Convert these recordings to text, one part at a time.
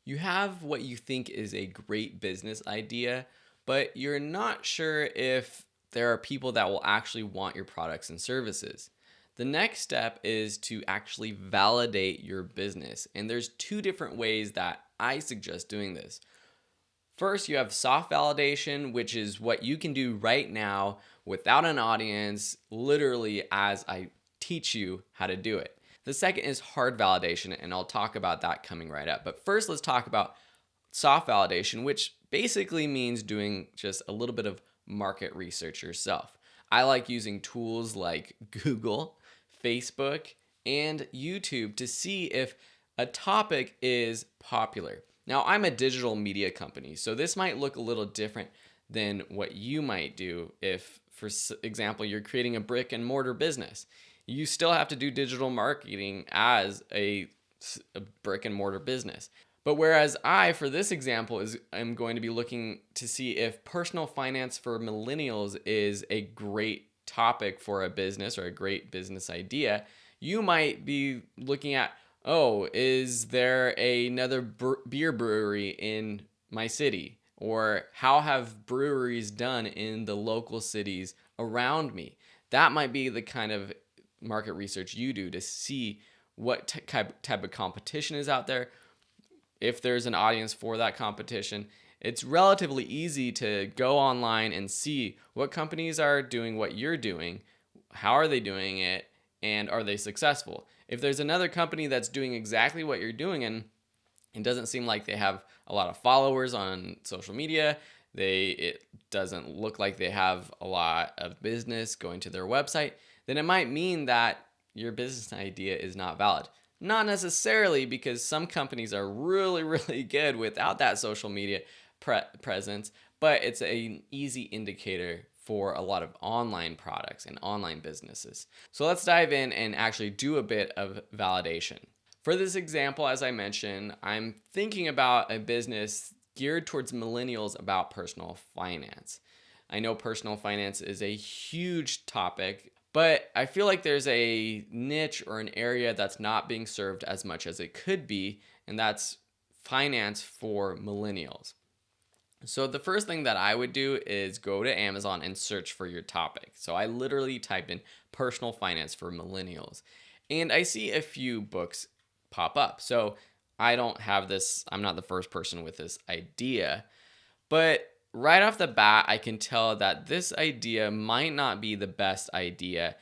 You have what you think is a great business idea, but you're not sure if there are people that will actually want your products and services. The next step is to actually validate your business. And there's two different ways that I suggest doing this. First, you have soft validation, which is what you can do right now without an audience, literally as I teach you how to do it. The second is hard validation, and I'll talk about that coming right up. But first, let's talk about soft validation, which basically means doing just a little bit of market research yourself. I like using tools like Google, Facebook, and YouTube to see if a topic is popular. Now, I'm a digital media company, so this might look a little different than what you might do if, for example, you're creating a brick and mortar business. You still have to do digital marketing as a brick and mortar business. But whereas I, for this example, I'm going to be looking to see if personal finance for millennials is a great topic for a business or a great business idea, you might be looking at, oh, is there another beer brewery in my city? Or how have breweries done in the local cities around me? That might be the kind of market research you do to see what type of competition is out there, if there's an audience for that competition. It's relatively easy to go online and see what companies are doing what you're doing, how are they doing it, and are they successful. If there's another company that's doing exactly what you're doing and it doesn't seem like they have a lot of followers on social media, it doesn't look like they have a lot of business going to their website, then it might mean that your business idea is not valid. Not necessarily, because some companies are really, really good without that social media presence, but it's an easy indicator for a lot of online products and online businesses. So let's dive in and actually do a bit of validation. For this example, as I mentioned, I'm thinking about a business geared towards millennials about personal finance. I know personal finance is a huge topic, but I feel like there's a niche or an area that's not being served as much as it could be, and that's finance for millennials. So the first thing that I would do is go to Amazon and search for your topic. So I literally typed in personal finance for millennials, and I see a few books pop up. So I don't have this, I'm not the first person with this idea, but right off the bat, I can tell that this idea might not be the best idea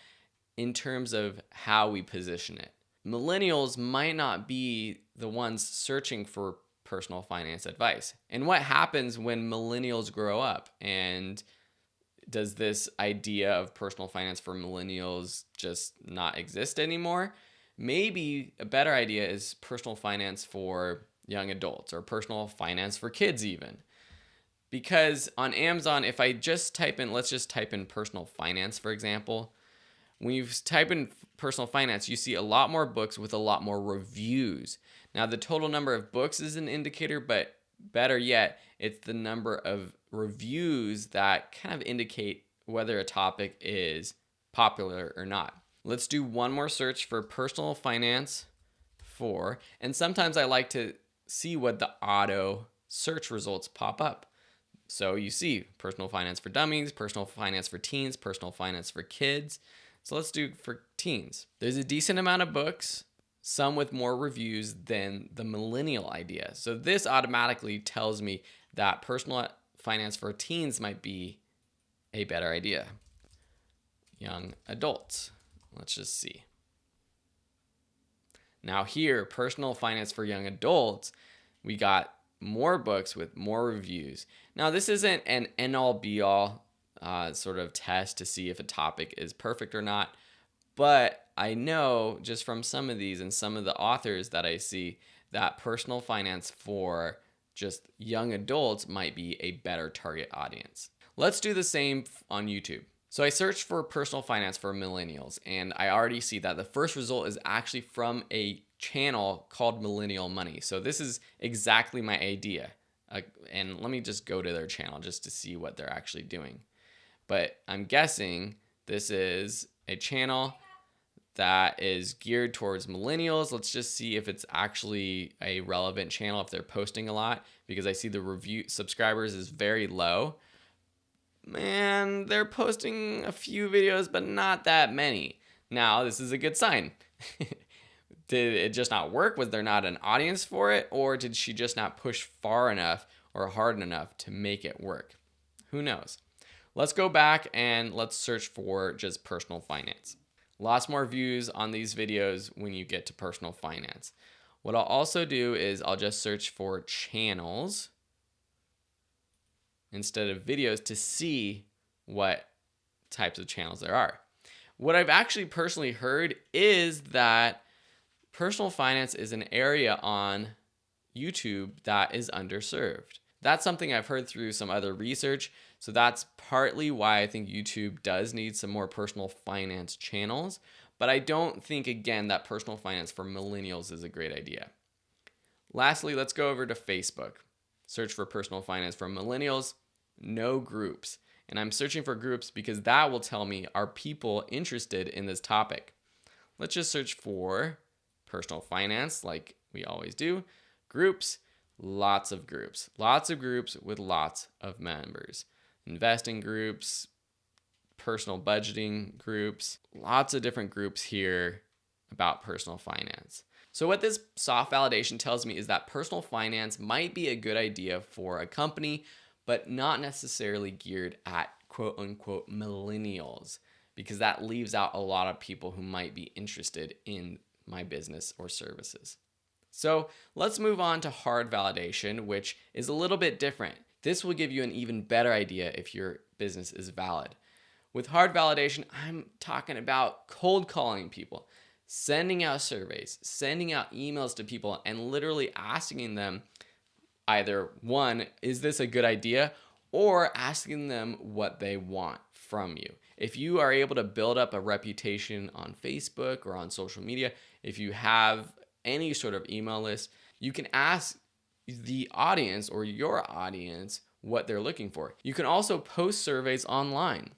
in terms of how we position it. Millennials might not be the ones searching for personal finance advice. And what happens when millennials grow up? And does this idea of personal finance for millennials just not exist anymore? Maybe a better idea is personal finance for young adults or personal finance for kids even. Because on Amazon, if I just type in, let's just type in personal finance, for example. When you type in personal finance, you see a lot more books with a lot more reviews. Now, the total number of books is an indicator, but better yet, it's the number of reviews that kind of indicate whether a topic is popular or not. Let's do one more search for personal finance for, and sometimes I like to see what the auto search results pop up. So you see personal finance for dummies, personal finance for teens, personal finance for kids. So let's do for teens. There's a decent amount of books, some with more reviews than the millennial idea. So this automatically tells me that personal finance for teens might be a better idea. Young adults. Let's just see. Now here, personal finance for young adults, we got more books with more reviews. Now, this isn't an end-all be-all sort of test to see if a topic is perfect or not, but I know just from some of these and some of the authors that I see that personal finance for just young adults might be a better target audience. Let's do the same on YouTube. So I searched for personal finance for millennials, and I already see that the first result is actually from a channel called Millennial Money. So this is exactly my idea. And let me just go to their channel just to see what they're actually doing. But I'm guessing this is a channel that is geared towards millennials. Let's just see if it's actually a relevant channel, if they're posting a lot, because I see the review subscribers is very low. Man, they're posting a few videos, but not that many. Now, this is a good sign. Did it just not work? Was there not an audience for it? Or did she just not push far enough or hard enough to make it work? Who knows? Let's go back and let's search for just personal finance. Lots more views on these videos when you get to personal finance. What I'll also do is I'll just search for channels instead of videos to see what types of channels there are. What I've actually personally heard is that personal finance is an area on YouTube that is underserved. That's something I've heard through some other research. So that's partly why I think YouTube does need some more personal finance channels. But I don't think, again, that personal finance for millennials is a great idea. Lastly, let's go over to Facebook. Search for personal finance for millennials, no groups. And I'm searching for groups because that will tell me, are people interested in this topic? Let's just search for personal finance like we always do. Groups, lots of groups with lots of members. Investing groups, personal budgeting groups, lots of different groups here about personal finance. So what this soft validation tells me is that personal finance might be a good idea for a company, but not necessarily geared at quote unquote millennials, because that leaves out a lot of people who might be interested in my business or services. So let's move on to hard validation, which is a little bit different. This will give you an even better idea if your business is valid. With hard validation, I'm talking about cold calling people, sending out surveys, sending out emails to people, and literally asking them either, one, is this a good idea? Or asking them what they want from you. If you are able to build up a reputation on Facebook or on social media, if you have any sort of email list, you can ask the audience or your audience what they're looking for. You can also post surveys online.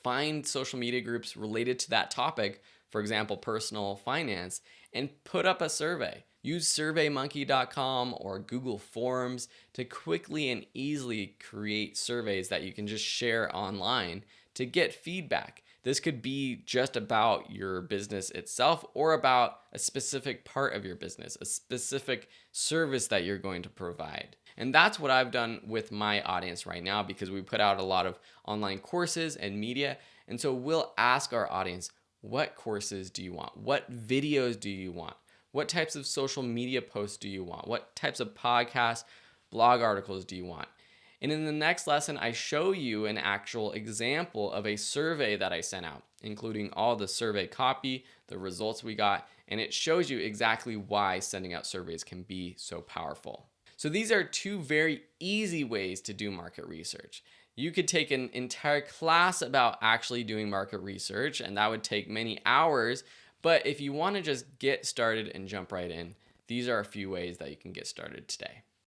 Find social media groups related to that topic, for example, personal finance, and put up a survey. Use surveymonkey.com or Google Forms to quickly and easily create surveys that you can just share online to get feedback. This could be just about your business itself or about a specific part of your business, a specific service that you're going to provide. And that's what I've done with my audience right now, because we put out a lot of online courses and media. And so we'll ask our audience, what courses do you want? What videos do you want? What types of social media posts do you want? What types of podcasts, blog articles do you want? And in the next lesson, I show you an actual example of a survey that I sent out, including all the survey copy, the results we got, and it shows you exactly why sending out surveys can be so powerful. So these are two very easy ways to do market research. You could take an entire class about actually doing market research, and that would take many hours. But if you want to just get started and jump right in, these are a few ways that you can get started today.